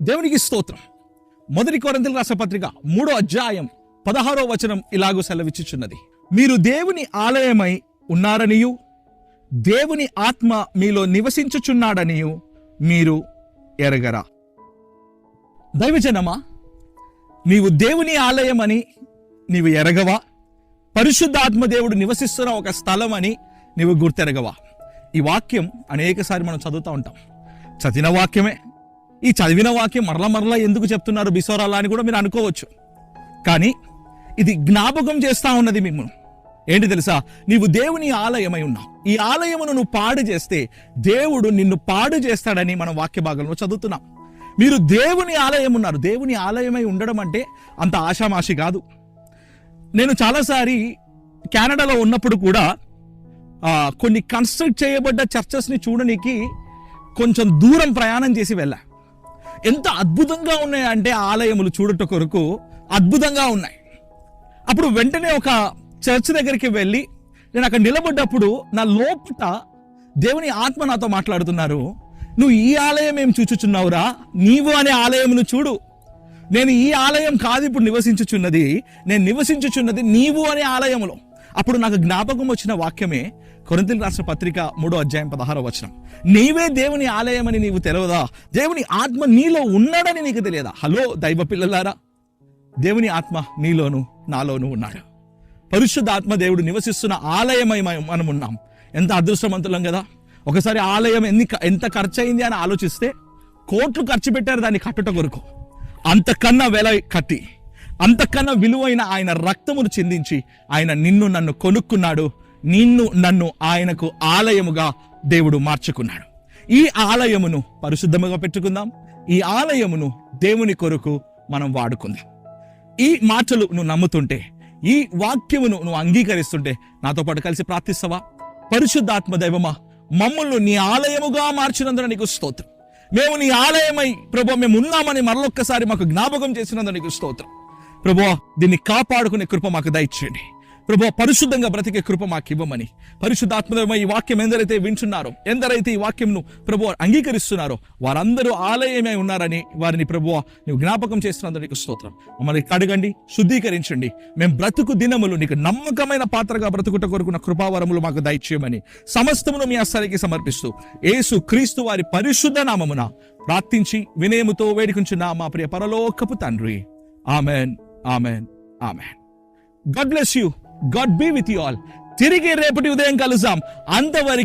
దేవునికి స్తోత్రం. 1 కొరింథీయులకు రాసిన పత్రిక 3వ అధ్యాయం 16వ వచనం ఇలాగూ సెలవిచ్చుచున్నది, మీరు దేవుని ఆలయమై ఉన్నారనియు దేవుని ఆత్మ మీలో నివసించుచున్నాడనియు మీరు ఎరగరా. దైవజనమా, నీవు దేవుని ఆలయమని నీవు ఎరగవా? పరిశుద్ధ ఆత్మదేవుడు నివసిస్తున్న ఒక స్థలం అని నీవు గుర్తెరగవా? ఈ వాక్యం అనేకసారి మనం చదువుతూ ఉంటాం. చదివిన వాక్యమే. ఈ చదివిన వాక్యం మరలా ఎందుకు చెప్తున్నారు బిసోరాలా అని కూడా మీరు అనుకోవచ్చు. కానీ ఇది జ్ఞాపకం చేస్తా ఉన్నది మిమ్మల్ని. ఏంటి తెలుసా? నీవు దేవుని ఆలయమై ఉన్నావు. ఈ ఆలయమును నువ్వు పాడు చేస్తే దేవుడు నిన్ను పాడు చేస్తాడని మనం వాక్య భాగంలో చదువుతున్నాం. మీరు దేవుని ఆలయం ఉన్నారు. దేవుని ఆలయమై ఉండడం అంటే అంత ఆషామాషి కాదు. నేను చాలాసారి కెనడాలో ఉన్నప్పుడు కూడా కొన్ని కన్స్ట్రక్ట్ చేయబడ్డ చర్చెస్ని చూడడానికి కొంచెం దూరం ప్రయాణం చేసి వెళ్ళా. ఎంత అద్భుతంగా ఉన్నాయంటే ఆలయములు చూడట కొరకు అద్భుతంగా ఉన్నాయి. అప్పుడు వెంటనే ఒక చర్చ్ దగ్గరికి వెళ్ళి నేను అక్కడ నిలబడ్డప్పుడు నా లోపట దేవుని ఆత్మ నాతో మాట్లాడుతున్నారు, నువ్వు ఈ ఆలయం ఏం చూచుచున్నావురా, నీవు అనే ఆలయమును చూడు. నేను ఈ ఆలయం కాదు ఇప్పుడు నివసించుచున్నది, నేను నివసించుచున్నది నీవు అనే ఆలయములో. అప్పుడు నాకు జ్ఞాపకం వచ్చిన వాక్యమే కొరింథీయులకు రాసిన పత్రిక 3వ అధ్యాయం 16వ వచనం. నీవే దేవుని ఆలయం అని నీవు తెలియదా? దేవుని ఆత్మ నీలో ఉన్నాడని నీకు తెలియదా? హలో దైవ పిల్లలారా, దేవుని ఆత్మ నీలోను నాలోను ఉన్నాడు. పరిశుద్ధ ఆత్మ దేవుడు నివసిస్తున్న ఆలయమై మనం ఉన్నాం. ఎంత అదృష్టవంతులం కదా. ఒకసారి ఆలయం ఎంత ఖర్చు అయింది అని ఆలోచిస్తే కోట్లు ఖర్చు పెట్టారు దాన్ని కట్టుట కొరకు. అంతకన్నా వెల కట్టి, అంతకన్నా విలువైన ఆయన రక్తమును చిందించి ఆయన నిన్ను నన్ను కొనుక్కున్నాడు. నిన్ను నన్ను ఆయనకు ఆలయముగా దేవుడు మార్చుకున్నాడు. ఈ ఆలయమును పరిశుద్ధముగా పెట్టుకుందాం. ఈ ఆలయమును దేవుని కొరకు మనం వాడుకుందాం. ఈ మాటలు నువ్వు నమ్ముతుంటే, ఈ వాక్యమును నువ్వు అంగీకరిస్తుంటే నాతో పాటు కలిసి ప్రార్థిస్తావా? పరిశుద్ధాత్మ దైవమా, మమ్మల్ని నీ ఆలయముగా మార్చినందున నీకు స్తోత్రం. మేము నీ ఆలయమై ప్రభు మేము ఉన్నామని మరొక్కసారి మాకు జ్ఞాపకం చేసినందున నీకు స్తోత్రం. ప్రభు దీన్ని కాపాడుకునే కృప మాకు దయచేయండి. ప్రభు పరిశుద్ధంగా బ్రతికే కృప మాకు ఇవ్వమని, పరిశుద్ధాత్మదైవ ఈ వాక్యం ఎందరైతే వింటున్నారో, ఎందరైతే ఈ వాక్యంను ప్రభు అంగీకరిస్తున్నారో వారందరూ ఆలయమై ఉన్నారని వారిని ప్రభు నువ్వు జ్ఞాపకం చేస్తున్నందుకు నీకు స్తోత్రం. మమ్మల్ని కడగండి, శుద్ధీకరించండి. మేము బ్రతుకు దినములు నీకు నమ్మకమైన పాత్రగా బ్రతుకుట కొరకున్న కృపావరములు మాకు దయచేయమని సమస్తమును మీ హస్తానికి సమర్పిస్తూ యేసు క్రీస్తు వారి పరిశుద్ధ నామమున ప్రార్థించి వినయముతో వేడుకుంటున్నా మా ప్రియ పరలోకపు తండ్రి. Amen, amen, amen. God bless you. God be with you all. తిరిగి రేపటి ఉదయం కలుద్దాం. అంతవరకు